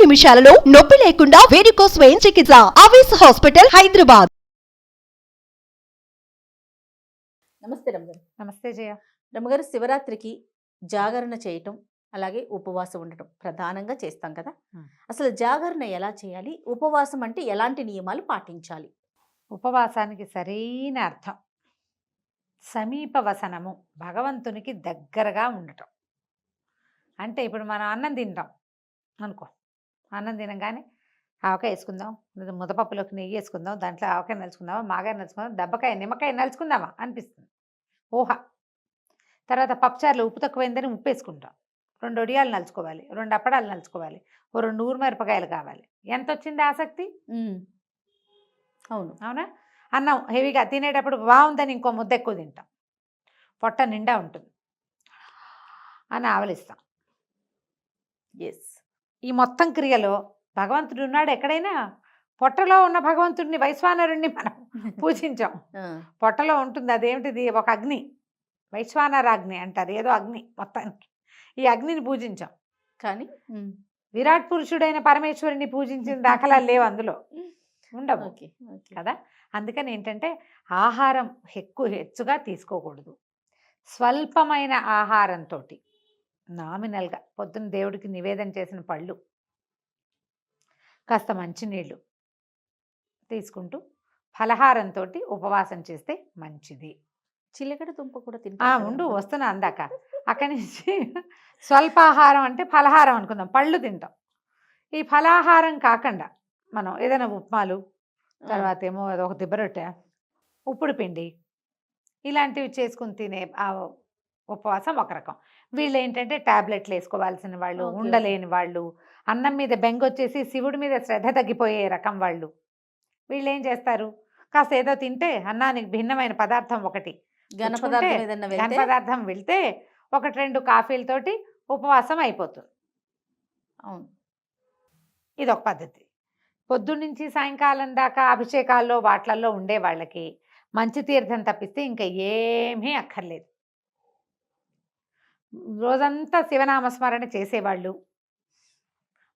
నిమిషాలలో నొప్పి లేకుండా వేడికోస్ వెయిన్ చికిత్స. ఆవేశ హాస్పిటల్, హైదరాబాద్. నమస్తే రమ్మగారు. నమస్తే జయ. రమ్మగారు, శివరాత్రికి జాగరణ చేయటం అలాగే ఉపవాసం ఉండటం ప్రధానంగా చేస్తాం కదా. అసలు జాగరణ ఎలా చేయాలి, ఉపవాసం అంటే ఎలాంటి నియమాలు పాటించాలి? ఉపవాసానికి సరైన అర్థం సమీప వసనము, భగవంతునికి దగ్గరగా ఉండటం. అంటే ఇప్పుడు మనం అన్నం తింటాం అనుకో, అన్నం తినగానే ఆవకాయ వేసుకుందాం, ముద్దపప్పులోకి నెయ్యి వేసుకుందాం, దాంట్లో ఆవకాయ నలుచుకుందామా, మాగాయ నలుచుకుందాం, దెబ్బకాయ నిమ్మకాయ నలుచుకుందామా అనిపిస్తుంది ఊహ. తర్వాత పప్పుచారులో ఉప్పు తక్కువైందని ఉప్పు వేసుకుంటాం, 2 వడియాలు నలుచుకోవాలి, 2 అప్పడాలు నలుచుకోవాలి, ఓ 2 ఊరుమిరపకాయలు కావాలి. ఎంత వచ్చింది ఆసక్తి? అవును, అవునా? అన్నం హెవీగా తినేటప్పుడు బాగుందని ఇంకో ముద్ద ఎక్కువ తింటాం, పొట్ట నిండా ఉంటుంది అని ఆవలిస్తాం. ఎస్. ఈ మొత్తం క్రియలో భగవంతుడు ఉన్నాడు ఎక్కడైనా. పొట్టలో ఉన్న భగవంతుడిని, వైశ్వానరుణ్ణి మనం పూజించాం. పొట్టలో ఉంటుంది, అదేమిటిది, ఒక అగ్ని, వైశ్వానరాగ్ని అంటారు, ఏదో అగ్ని. మొత్తానికి ఈ అగ్నిని పూజించాం. కానీ విరాట్ పురుషుడైన పరమేశ్వరుని పూజించిన దాఖలాలు లేవు, అందులో ఉండవు కదా. అందుకని ఏంటంటే ఆహారం హెచ్చుగా తీసుకోకూడదు. స్వల్పమైన ఆహారంతో, నామినల్గా పొద్దున్న దేవుడికి నివేదన చేసిన పళ్ళు, కాస్త మంచినీళ్ళు తీసుకుంటూ ఫలహారంతో ఉపవాసం చేస్తే మంచిది. చిలకడ దుంప కూడా తింటా ఉండు, వస్తున్నా అందాక. అక్కడి నుంచి స్వల్పాహారం అంటే ఫలహారం అనుకుందాం, పళ్ళు తింటాం. ఈ ఫలాహారం కాకుండా మనం ఏదైనా ఉప్మాలు, తర్వాత ఏమో ఒక దిబ్బరొట్టె, ఉప్పుడు పిండి, ఇలాంటివి చేసుకుని తినే ఉపవాసం ఒక రకం. వీళ్ళు ఏంటంటే టాబ్లెట్లు వేసుకోవాల్సిన వాళ్ళు, ఉండలేని వాళ్ళు, అన్నం మీద బెంగొచ్చేసి శివుడి మీద శ్రద్ధ తగ్గిపోయే రకం వాళ్ళు. వీళ్ళు ఏం చేస్తారు, కాస్త ఏదో తింటే అన్నానికి భిన్నమైన పదార్థం ఒకటి, ఘన పదార్థం వెళ్తే 1-2 కాఫీలతోటి ఉపవాసం అయిపోతుంది. అవును, ఇది ఒక పద్ధతి. పొద్దున్నుంచి సాయంకాలం దాకా అభిషేకాల్లో వాట్లల్లో ఉండే వాళ్ళకి మంచి తీర్థం తప్పిస్తే ఇంకా ఏమీ అక్కర్లేదు. రోజంతా శివనామస్మరణ చేసేవాళ్ళు,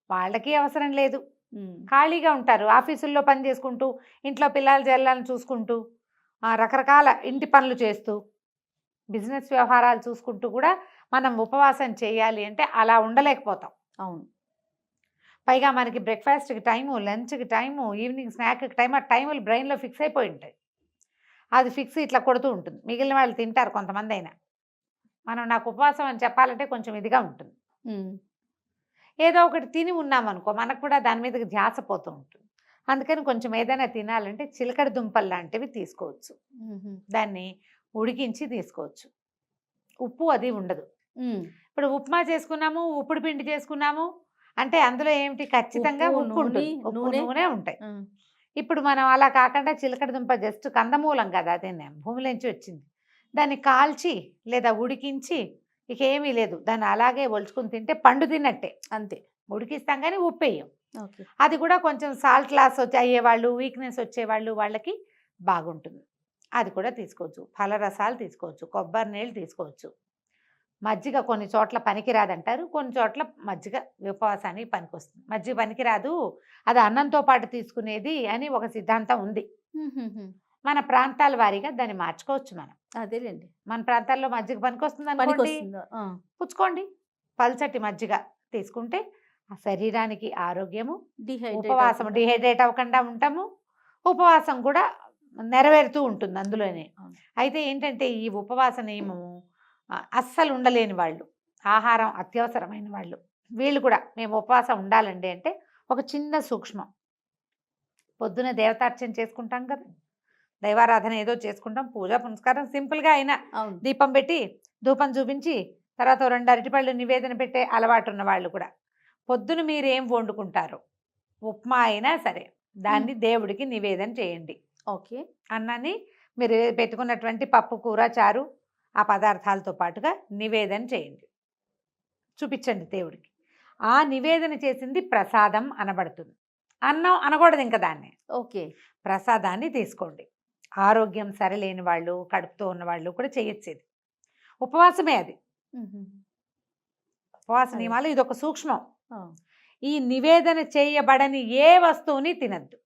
వాళ్ళకి అవసరం లేదు. ఖాళీగా ఉంటారు, ఆఫీసుల్లో పని చేసుకుంటూ, ఇంట్లో పిల్లల జల్లాలను చూసుకుంటూ, రకరకాల ఇంటి పనులు చేస్తూ, బిజినెస్ వ్యవహారాలు చూసుకుంటూ కూడా మనం ఉపవాసం చేయాలి అంటే అలా ఉండలేకపోతాం. అవును. పైగా మనకి బ్రేక్ఫాస్ట్కి టైము, లంచ్కి టైము, ఈవినింగ్ స్నాక్కి టైం, ఆ టైములు బ్రెయిన్లో ఫిక్స్ అయిపోయి ఉంటాయి. అది ఫిక్స్ ఇట్లా కొడుతూ ఉంటుంది. మిగిలిన వాళ్ళు తింటారు కొంతమంది అయినా. మనం నాకు ఉపవాసం అని చెప్పాలంటే కొంచెం ఇదిగా ఉంటుంది. ఏదో ఒకటి తిని ఉన్నామనుకో, మనకు కూడా దాని మీదకి ధ్యాస పోతూ ఉంటుంది. అందుకని కొంచెం ఏదైనా తినాలంటే చిలకడ దుంపలు లాంటివి తీసుకోవచ్చు, దాన్ని ఉడికించి తీసుకోవచ్చు. ఉప్పు అది ఉండదు. ఇప్పుడు ఉప్మా చేసుకున్నాము, ఉప్పుడు పిండి చేసుకున్నాము అంటే అందులో ఏమిటి, ఖచ్చితంగా ఉప్పు ఉంటుంది, నూనె ఉంటాయి. ఇప్పుడు మనం అలా కాకుండా చిలకడ దుంప జస్ట్ కందమూలం కదా, అదే భూమిలోంచి వచ్చింది, దాన్ని కాల్చి లేదా ఉడికించి, ఇక ఏమీ లేదు, దాన్ని అలాగే ఒలుచుకుని తింటే పండు తిన్నట్టే. అంతే, ఉడికిస్తాం కానీ ఉప్పు వేయం. అది కూడా కొంచెం సాల్ట్ లాస్ అయ్యేవాళ్ళు, వీక్నెస్ వచ్చేవాళ్ళు, వాళ్ళకి బాగుంటుంది. అది కూడా తీసుకోవచ్చు. ఫలరసాలు తీసుకోవచ్చు, కొబ్బరి నీళ్ళు తీసుకోవచ్చు. మజ్జిగ కొన్ని చోట్ల పనికిరాదంటారు, కొన్ని చోట్ల మజ్జిగ ఉపవాసానికి పనికొస్తుంది. మజ్జిగ పనికిరాదు, అది అన్నంతో పాటు తీసుకునేది అని ఒక సిద్ధాంతం ఉంది. మన ప్రాంతాల వారీగా దాన్ని మార్చుకోవచ్చు మనం. అదేలేండి, మన ప్రాంతాల్లో మజ్జిగ పనికొస్తుంది అనుకోండి, పుచ్చుకోండి. పల్చటి మజ్జిగ తీసుకుంటే ఆ శరీరానికి ఆరోగ్యము, ఉపవాసం డిహైడ్రేట్ అవ్వకుండా ఉంటాము, ఉపవాసం కూడా నెరవేరుతూ ఉంటుంది అందులోనే. అయితే ఏంటంటే ఈ ఉపవాస నియమము అస్సలు ఉండలేని వాళ్ళు, ఆహారం అత్యవసరమైన వాళ్ళు, వీళ్ళు కూడా మేము ఉపవాసం ఉండాలండి అంటే ఒక చిన్న సూక్ష్మం. పొద్దున దేవతార్చన చేసుకుంటాం కదా, దైవారాధన ఏదో చేసుకుంటాం, పూజ పునస్కారం సింపుల్గా అయినా దీపం పెట్టి ధూపం చూపించి తర్వాత 2 అరటిపళ్ళు నివేదన పెట్టే అలవాటు ఉన్న వాళ్ళు కూడా పొద్దున మీరు ఏం వండుకుంటారో, ఉప్మా అయినా సరే దాన్ని దేవుడికి నివేదన చేయండి. ఓకే, అన్నాన్ని మీరు పెట్టుకున్నటువంటి పప్పు, కూర, చారు, ఆ పదార్థాలతో పాటుగా నివేదన చేయండి, చూపించండి దేవుడికి. ఆ నివేదన చేసింది ప్రసాదం అనబడుతుంది, అన్నం అనకూడదు ఇంకా దాన్ని. ఓకే, ప్రసాదాన్ని తీసుకోండి. ఆరోగ్యం సరిలేని వాళ్ళు, కడుపుతో ఉన్న వాళ్ళు కూడా చేయొచ్చేది ఉపవాసమే. అది ఉపవాస నియమాలు, ఇది ఒక సూక్ష్మం. ఈ నివేదన చేయబడని ఏ వస్తువుని తినద్దు.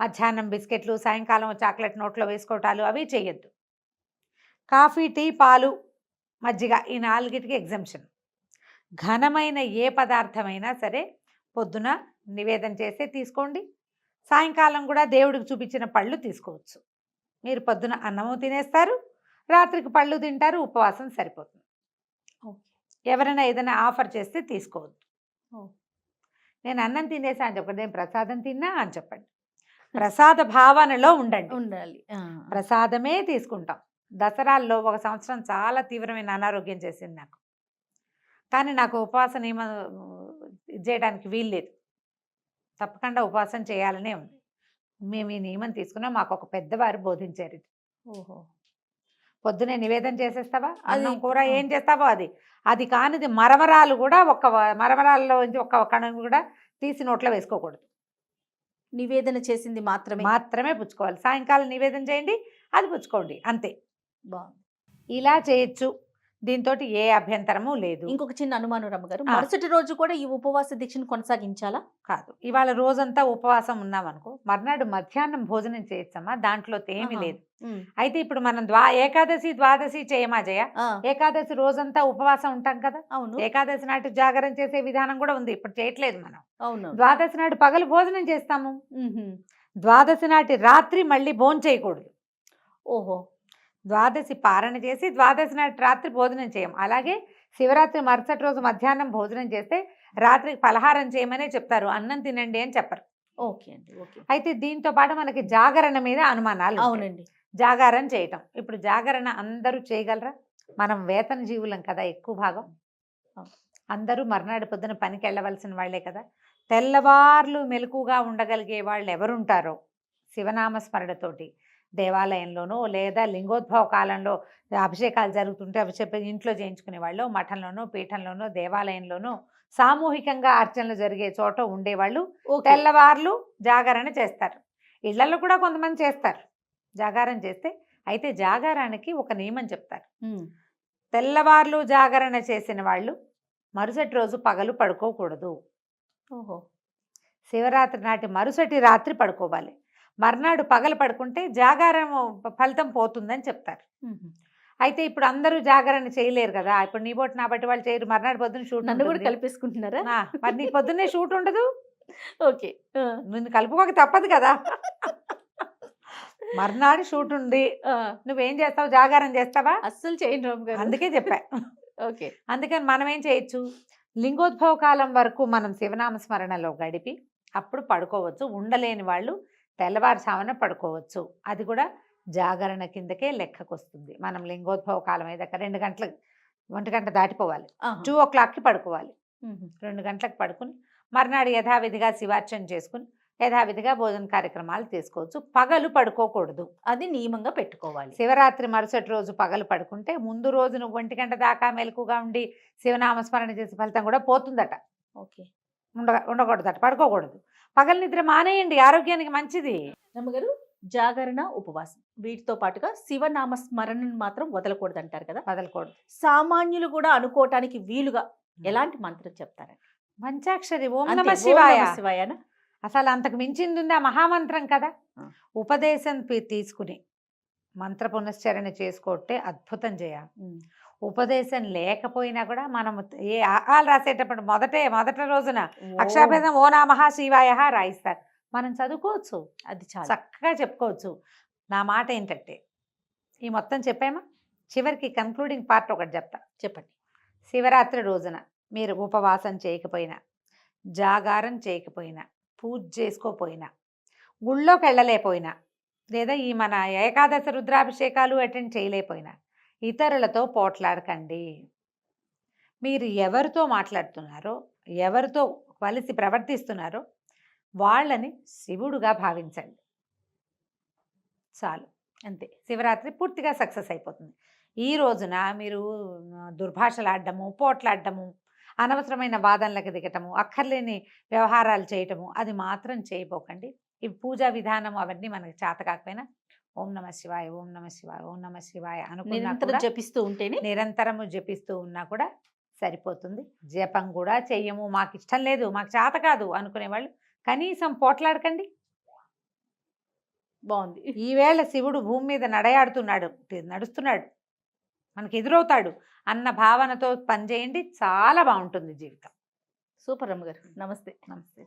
మధ్యాహ్నం బిస్కెట్లు, సాయంకాలం చాక్లెట్ నోట్లో వేసుకోవటాలు అవి చేయొద్దు. కాఫీ, టీ, పాలు, మజ్జిగ ఈ 4టికి ఎగ్జంప్షన్. ఘనమైన ఏ పదార్థమైనా సరే పొద్దున నివేదన చేస్తే తీసుకోండి. సాయంకాలం కూడా దేవుడికి చూపించిన పళ్ళు తీసుకోవచ్చు. మీరు పొద్దున అన్నము తినేస్తారు, రాత్రికి పళ్ళు తింటారు, ఉపవాసం సరిపోతుంది. ఎవరైనా ఏదైనా ఆఫర్ చేస్తే తీసుకోవద్దు. నేను అన్నం తినేసా అని చెప్పండి, నేను ప్రసాదం తిన్నా అని చెప్పండి. ప్రసాద భావనలో ఉండాలి. ప్రసాదమే తీసుకుంటాం. దసరాల్లో ఒక సంవత్సరం చాలా తీవ్రమైన అనారోగ్యం చేసింది నాకు. కానీ నాకు ఉపవాస నియమం చేయడానికి వీల్లేదు. తప్పకుండా ఉపవాసం చేయాలనే ఉంది. మేము ఈ నియమం తీసుకున్నాం. మాకు ఒక పెద్దవారు బోధించారు ఇది. ఓహో. పొద్దునే నివేదన చేసేస్తావా, అన్నం కూర ఏం చేస్తావో అది కానిది మరమరాలు కూడా మరమరాల్లో ఒక కణం కూడా తీసి నోట్లో వేసుకోకూడదు. నివేదన చేసింది మాత్రమే పుచ్చుకోవాలి. సాయంకాలం నివేదన చేయండి, అది పుచ్చుకోండి, అంతే. బాగుంది. ఇలా చేయొచ్చు. దీంతో ఏ అభ్యంతరము లేదు. ఇంకొక చిన్న అనుమానం రమ్మగారు, మరుసటి రోజు కూడా ఈ ఉపవాస దీక్షను కొనసాగించాలా? కాదు, ఇవాళ రోజంతా ఉపవాసం ఉన్నామనుకో, మర్నాడు మధ్యాహ్నం భోజనం చేయొచ్చమ్మా, దాంట్లో ఏమీ లేదు. అయితే ఇప్పుడు మనం ఏకాదశి, ద్వాదశి చేయమా జయ? ఏకాదశి రోజంతా ఉపవాసం ఉంటాం కదా. అవును. ఏకాదశి నాటి జాగరణ చేసే విధానం కూడా ఉంది, ఇప్పుడు చేయట్లేదు మనం. అవును. ద్వాదశి నాటి పగలు భోజనం చేస్తాము. ద్వాదశి నాటి రాత్రి మళ్ళీ భోజనం చేయకూడదు. ఓహో. ద్వాదశి పారణ చేసి ద్వాదశి నాటి రాత్రి భోజనం చేయం. అలాగే శివరాత్రి మరుసటి రోజు మధ్యాహ్నం భోజనం చేస్తే రాత్రికి పలహారం చేయమనే చెప్తారు, అన్నం తినండి అని చెప్పరు. ఓకే అండి. ఓకే. అయితే దీంతో పాటు మనకి జాగరణ మీద అనుమానాలు. అవునండి. జాగారం చేయటం, ఇప్పుడు జాగరణ అందరూ చేయగలరా? మనం వేతన జీవులం కదా, ఎక్కువ భాగం అందరూ మర్నాడు పొద్దున పనికి వెళ్ళవలసిన వాళ్లే కదా. తెల్లవార్లు మెలకుగా ఉండగలిగే వాళ్ళు ఎవరుంటారో శివనామస్మరణతోటి దేవాలయంలోనో లేదా లింగోద్భవ కాలంలో అభిషేకాలు జరుగుతుంటే అభిషేకం ఇంట్లో చేయించుకునే వాళ్ళు, మఠంలోనో పీఠంలోనో దేవాలయంలోనో సామూహికంగా అర్చనలు జరిగే చోట ఉండేవాళ్ళు తెల్లవార్లు జాగరణ చేస్తారు. ఇళ్లలో కూడా కొంతమంది చేస్తారు జాగారం చేస్తే. అయితే జాగారానికి ఒక నియమం చెప్తారు. తెల్లవార్లు జాగరణ చేసిన వాళ్ళు మరుసటి రోజు పగలు పడుకోకూడదు. ఓహో. శివరాత్రి నాటి మరుసటి రాత్రి పడుకోవాలి. మర్నాడు పగలు పడుకుంటే జాగారం ఫలితం పోతుందని చెప్తారు. అయితే ఇప్పుడు అందరూ జాగరణ చేయలేరు కదా. ఇప్పుడు నీ బోటి నా బట్టి వాళ్ళు చేయరు. మర్నాడు పొద్దున్న షూట్. నన్ను కూడా కలిపేసుకుంటున్నారా? మరి నీ పొద్దున్నే షూట్ ఉండదు. ఓకే. నిన్ను కలుపుకోక తప్పదు కదా. మర్నాడు షూట్ ఉంది, నువ్వేం చేస్తావు? జాగారం చేస్తావా? అస్సలు చేయను. అందుకే చెప్పా. ఓకే. అందుకని మనం ఏం చేయొచ్చు, లింగోద్భవ కాలం వరకు మనం శివనామస్మరణలో గడిపి అప్పుడు పడుకోవచ్చు. ఉండలేని వాళ్ళు తెల్లవారుజామున పడుకోవచ్చు. అది కూడా జాగరణ కిందకే లెక్కకు వస్తుంది. మనం లింగోద్భవ కాలం అయ్యాక 2 గంటలకు 1 గంట దాటిపోవాలి. 2 o'clockకి పడుకోవాలి. 2 గంటలకు పడుకుని మర్నాడు యథావిధిగా శివార్చన చేసుకుని యథావిధిగా భోజన కార్యక్రమాలు తీసుకోవచ్చు. పగలు పడుకోకూడదు, అది నియమంగా పెట్టుకోవాలి. శివరాత్రి మరుసటి రోజు పగలు పడుకుంటే ముందు రోజు నువ్వు 1 గంట దాకా మెలకుగా ఉండి శివనామస్మరణ చేసే ఫలితం కూడా పోతుందట. ఓకే. ఉండకూడదట, పడుకోకూడదు. పగలు నిద్ర మానేయండి, ఆరోగ్యానికి మంచిది. రమ్మగారు, జాగరణ, ఉపవాసం వీటితో పాటుగా శివనామ స్మరణను మాత్రం వదలకూడదు అంటారు కదా. వదలకూడదు. సామాన్యులు కూడా అనుకోవటానికి వీలుగా ఎలాంటి మంత్రం చెప్తారండి? పంచాక్షరి ఓం నమ శివాయ. శివాయన అసలు అంతకు మించింది ఉంది, ఆ మహామంత్రం కదా. ఉపదేశం తీసుకుని మంత్ర పునశ్చరణ చేసుకోవటే అద్భుతం చేయాలి. ఉపదేశం లేకపోయినా కూడా మనం ఏ ఆలు రాసేటప్పుడు మొదట రోజున అక్షరాభేదం ఓ నమః శివాయ రాయిస్తారు. మనం చదువుకోవచ్చు, అది చాలా చక్కగా చెప్పుకోవచ్చు. నా మాట ఏంటంటే ఈ మొత్తం చెప్పామా, చివరికి కన్క్లూడింగ్ పార్ట్ ఒకటి చెప్తా. చెప్పండి. శివరాత్రి రోజున మీరు ఉపవాసం చేయకపోయినా, జాగారం చేయకపోయినా, పూజ చేసుకోపోయినా, గుళ్ళోకి వెళ్ళలేకపోయినా, లేదా ఈ మన ఏకాదశి రుద్రాభిషేకాలు అటెండ్ చేయలేకపోయినా ఇతరులతో పోట్లాడకండి. మీరు ఎవరితో మాట్లాడుతున్నారో, ఎవరితో కలిసి ప్రవర్తిస్తున్నారో వాళ్ళని శివుడుగా భావించండి. చాలు, అంతే. శివరాత్రి పూర్తిగా సక్సెస్ అయిపోతుంది. ఈ రోజున మీరు దుర్భాషలాడడము, పోట్లాడడము, అనవసరమైన వాదనలకు దిగటము, అక్కర్లేని వ్యవహారాలు చేయటము అది మాత్రం చేయబోకండి. ఈ పూజా విధానం అవన్నీ మనకి చేత కాకపోయినా ఓం నమ శివాయ, ఓం నమ శివాయ, ఓం నమ శివాయ అనుకున్నా జపిస్తూ ఉంటేనే, నిరంతరము జపిస్తూ ఉన్నా కూడా సరిపోతుంది. జపం కూడా చెయ్యము, మాకు ఇష్టం లేదు, మాకు చేత కాదు అనుకునే వాళ్ళు కనీసం పోట్లాడకండి. బాగుంది. ఈవేళ శివుడు భూమి మీద నడుస్తున్నాడు, మనకి ఎదురవుతాడు అన్న భావనతో పనిచేయండి, చాలా బాగుంటుంది జీవితం. సూపర్ రమ్మ గారు. నమస్తే. నమస్తే.